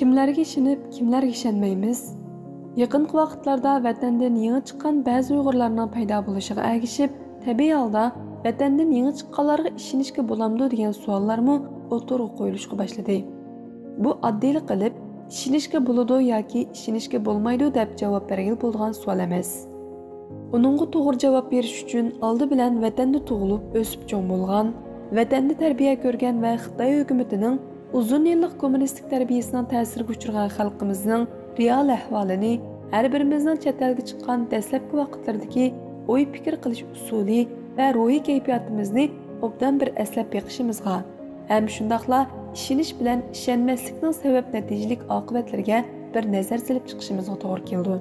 Kimlarga ishonib, kimlarga ishonmaymiz? Yaqinqi vaqtlarda vatandan yangi chiqqan ba'zi Uyg'urlarning paydo bo'lishiga ergishib, tabiiy holda vatandan yangi chiqqanlarga ishonishga bo'lamdi degan savollarmi o'tirib qo'yilishga boshladi. Bu oddiylik qilib, ishonishga bo'ladi yoki ishonishga bo'lmaydi deb javob bergan bo'lgan savol emas. Uningga to'g'ri javob berish uchun oldi bilan vatanda tug'ilib, o'sib cho'ng bo'lgan, vatanda tarbiya ko'rgan va Xitoy hukumatining uzun yillik kommunistik tarbiyasining ta'siriga uchragan xalqimizning real ahvolini, har birimizning chet elga chiqqan dastlabki vaqtlardagi o'y fikr qilish usuli va ruhiy kayfiyatimizni obdan bir eslab beqishimizga, ham shundaqla ishonish bilan ishonmaslikning sabab natijalik oqibatlariga bir nazar silib chiqishimizga to'g'ri keldi.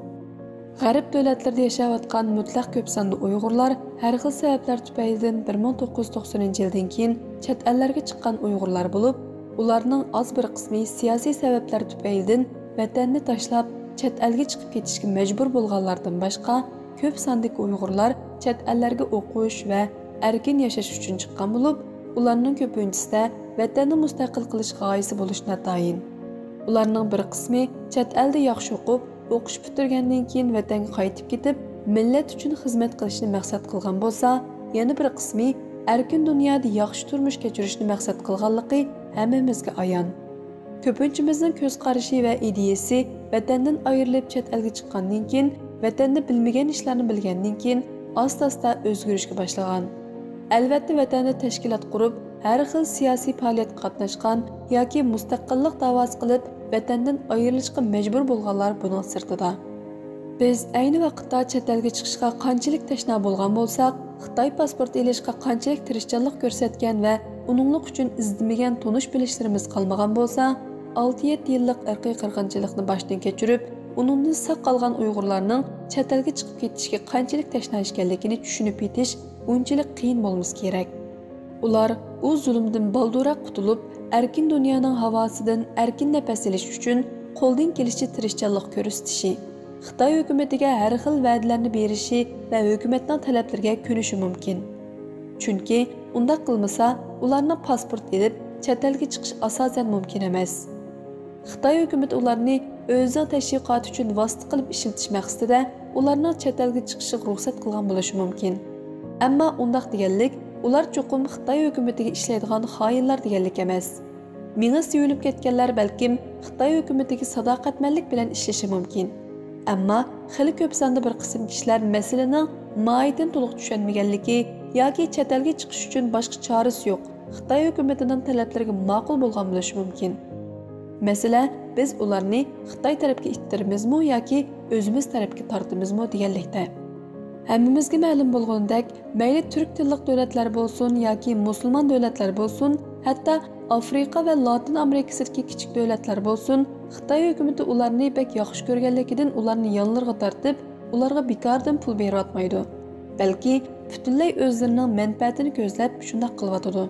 G'arb davlatlarida yashayotgan mutlaq ko'p sonli Uyg'urlar har xil sabablar tufaylidan 1990-yildan keyin chet ellarga chiqqan Uyg'urlar bo'lib, ularning oz bir qismi siyosiy sabablar tufaylidan vatanni tashlab chet elga chiqib ketishga majbur bo'lganlardan boshqa ko'p sondagi Uyg'urlar chet ellarga o'qish va erkin yashash uchun chiqqan bo'lib, ularning ko'pinchisi vatanni mustaqil qilish g'oyasi bo'lishni tayin. Ularning bir qismi chet elda yaxshi o'qish bitirgandan keyin vatanga qaytib ketib, millat uchun xizmat qilishni maqsad qilgan bo'lsa, yana bir qismi erkin dunyoda yaxshi turmush kechirishni maqsad qilganligi hammamizga ayon. Ko'pinchimizning ko'z qarashi va ideyasi vatandan ayrilib chet elga chiqqandan keyin, vatanni bilmagan ishlarni bilgandan keyin asta-asta o'zgarishga boshlagan. Albatta vatanda tashkilot qurib, har xil siyosiy faoliyatga qatnashgan yoki mustaqillik da'vosi qilib, vatandan ayrilishga majbur bo'lganlar buning sirtida. Biz ayni vaqtda chet elga chiqishga qanchalik tashna bo'lgan bo'lsak, Xitoy pasport olishga qanchalik tirishchanlik ko'rsatgan va uninglik uchun izdimagan tonish bilishlarimiz qolmagan bo'lsa, 6-7 yillik irqiy qirg'inchilikni boshdan kechirib, uningdan saq qolgan Uyg'urlarning chet elga chiqib ketishga qanchalik tashna ekanligini tushunib yetish unchalik qiyin bo'lmasa kerak. Ular u zulmdan balduroq qutulib, erkin dunyoning havosidan erkin nafas olish uchun qo'ldan kelishcha tirishchanlik ko'rsatishi, Xitoy hukumatiga har xil va'dalarni berishi va hukumatning talablariga ko'nishi mumkin. Chunki unda qilmasa, ularning pasport olib, chet elga chiqish asosan mumkin emas. Xitoy hukumati ularni o'zining tashviqoti uchun vosita qilib ishiltish maqsadida ularning chet elga chiqishiga ruxsat qilgan bo'lishi mumkin. Ammo undaq deganlik ular cho'qim Xitoy hukumatiga ishlaydigan xoinlar deganlik emas. Menga suyulib ketganlar balkim Xitoy hukumatiga sadoqatmanlik bilan ishlashi mumkin. Ammo xili ko'p sonda bir qism kishilar masalaning mohiyatini to'liq tushunmaganligi yoki chet elga chiqish uchun boshqa chorasi yo'q, Xitoy hukumatining talablariga ma'qul bo'lgan bo'lishi mumkin. Masala, biz ularni Xitoy tarafga ittirimizmi yoki o'zimiz tarafga tortimizmi deganlikda. Hammamizga ma'lum bo'lgandek, mayli turk tillik davlatlar bo'lsin yoki musulmon davlatlar bo'lsin, hatto Afrika va Latin Amerikasidagi kichik davlatlar bo'lsin, Xitoy hukumati ularni bek yaxshi ko'rganligidan ularni yonlarga tortib, ularga bekordan pul berayotmaydi. Balki butunlay o'zlarining manfaatini ko'zlab shunday qilyotidi.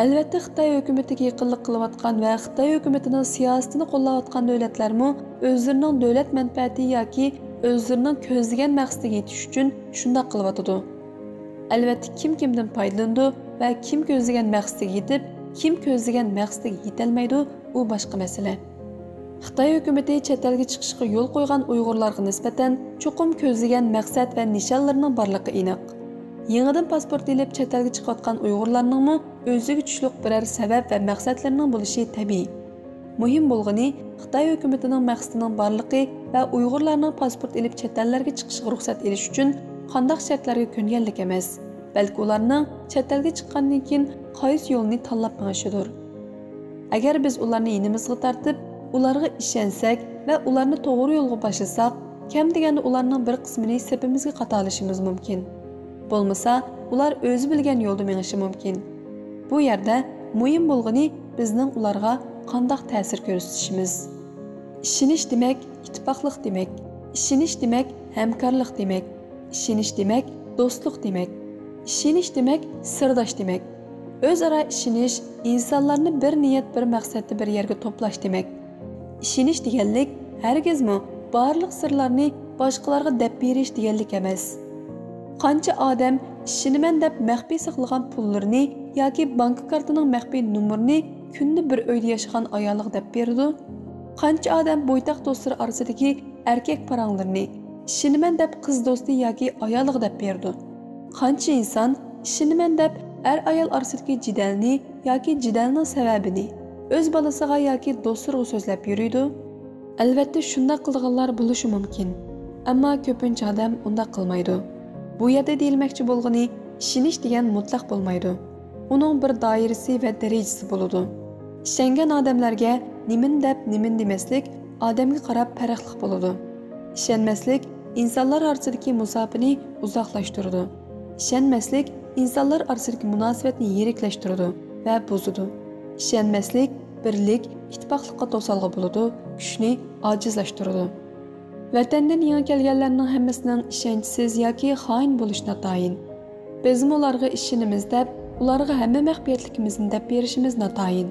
Albatta Xitoy hukumatiga yaqinlik qilayotgan va Xitoy hukumatining siyosatini qo'llayotgan davlatlarmi o'zlarining davlat manfaati yoki o'zlarining ko'zlagan maqsadiga yetish uchun shunday qilyotidi. Albatta kim kimdan foydalandi va kim ko'zlagan maqsadiga yetib, kim ko'zlagan maqsadiga yetolmaydi, u boshqa masala. Xitoy hukumati chet elga chiqishga yo'l qo'ygan Uyg'urlarga nisbatan cho'qim ko'zlagan maqsad va nishonlarining borligi aniq. Yangidan pasport olib chet elga chiqayotgan Uyg'urlarning o'ziga tushliq biror sabab va maqsadlarining bo'lishi tabiiy. Muhim bo'lgani Xitoy hukumatining maqsadining borligi va Uyg'urlarning pasport olib chet ellarga chiqishga ruxsat olish uchun qanday shartlarga ko'nganlik emas, balki ularning chet elga chiqqandan keyin qaysi yo'lni tanlab mang'ishidir. Agar biz ularni yinimizga tortib, ularga ishonsak va ularni to'g'ri yo'lga boshlasak, kam deganda ularning bir qismini sepimizga qatalishimiz mumkin. Bo'lmasa, ular o'zi bilgan yo'lda meng'ishi mumkin. Bu yerda muhim bo'lgani bizning ularga qanday ta'sir ko'rsatishimiz. Ishonish demak ittifoqlik demak, ishonish demak hamkorlik demak, ishonish demak do'stlik demak, ishonish demak sirdosh demak. O'zaro ishonish insonlarni bir niyat, bir maqsadda bir yerga to'plash demak. Ishonish deganlik hargizmi barliq sirlarni boshqalarga deb berish deganlik emas. Qancha odam ishonaman deb maxfiy saqlagan pullarini yoki bank kartining maxfiy nomerini kunda bir uyda yashagan ayolga deb berdi. Qancha odam bo'ytaq do'stlari orasidagi erkak paranglarini ishinaman deb qiz do'sti yoki ayoliga deb berdi. Qancha inson ishinaman deb ayol orasidagi jidalni yoki jidalning sababini o'z bolasiga yoki do'stlariga so'zlab yuriydi. Albatta shunday qilganlar bo'lishi mumkin. Ammo ko'pincha odam unda qilmaydi. Bu yerda deyilmoqchi bo'lgani ishinish degan mutlaq bo'lmaydi. Uning bir doirasi va darajasi bo'ladi. Ishongan odamlarga nimin deb nimin demaslik odamga qarab farqli bo'ladi. Ishonmaslik insonlar orasidagi musofani uzoqlashtiradi. Ishonmaslik insonlar orasidagi munosabatni yiriklashtiradi va buzadi. Ishonmaslik birlik, ittifoqlikqa to'salg'i bo'ladi, kuchni ojizlashtiradi. Vatandan yangi kelganlarning hammasining ishonchsiz yoki xoin bo'lishina tayin. Biz ularga ishonamiz deb, ularga hamma maxfiyatligimizni deb berishimiz natayin.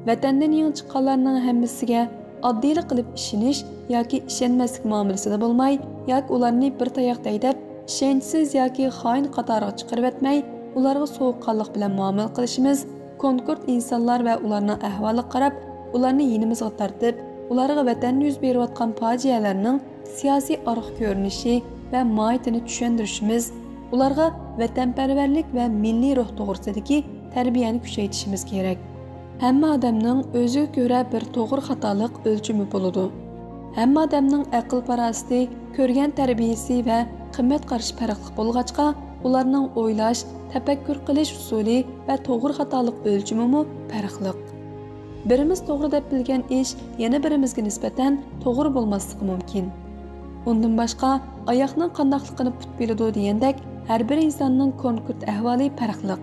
Vatandan yangi chiqqanlarning hammasiga oddiylik qilib ishonish yoki ishonmaslik muomalasida bo'lmay, yoki ularni bir tayoq daydab, ishonchsiz yoki xoin qatoriga chiqarib etmay, ularga sovuqqonlik bilan muomala qilishimiz, konkord insonlar va ularning ahvoliga qarab, ularni yinimizga tortib, ularga vatanda yuz berayotgan fojialarning siyosiy arq ko'rinishi va mohiyatini tushuntirishimiz, ularga vatanparvarlik va milliy ruh to'g'risidagi tarbiyani kuchaytirishimiz kerak. Hamma odamning o'ziga ko'ra bir to'g'ri xatolik o'lchami bo'ladi. Hamma odamning aql parasti, ko'rgan tarbiyasi va qimmat qarashi farqli bo'lg'achqa, ularning o'ylash, tafakkur qilish usuli va to'g'ri xatolik o'lchami farqli. Birimiz to'g'ri deb bilgan ish yana birimizga nisbatan to'g'ri bo'lmasligi mumkin. Undan boshqa oyoqning qandoqligini put biladi degandek, har bir insonning konkret ahvoli farqli.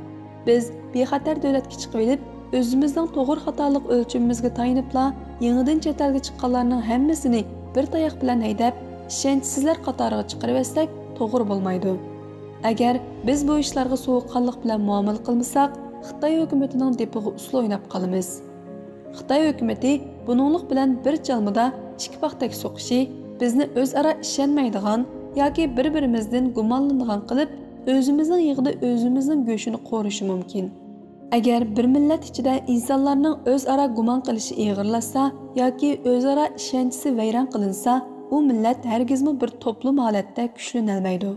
Biz bexatar davlatga chiqib olib, o'zimizning to'g'ri xatolik o'lchamimizga tayinibla, yangidan chet elga chiqqanlarning hammasini bir tayoq bilan haydab, ishonchsizlar qatoriga chiqarib etsak, to'g'ri bo'lmaydi. Agar biz bu ishlarga sovuqqonlik bilan muomala qilmasak, Xitoy hukumatining depiga usul o'ynab qolamiz. Xitoy hukumati buninglik bilan bir chalmada ikki paxtak so'qishi bizni o'zaro ishonmaydigan yoki bir-birimizdan gumonlanadigan qilib, o'zimizning yig'ida o'zimizning go'shini qo'rishi mumkin. Agar bir millat ichida insonlarning o'zaro gumon qilishi ig'irlashsa yoki o'zaro ishonchisi vayron qilinsa, u millat hargizmi bir to'plum holatda kuchlanolmaydi.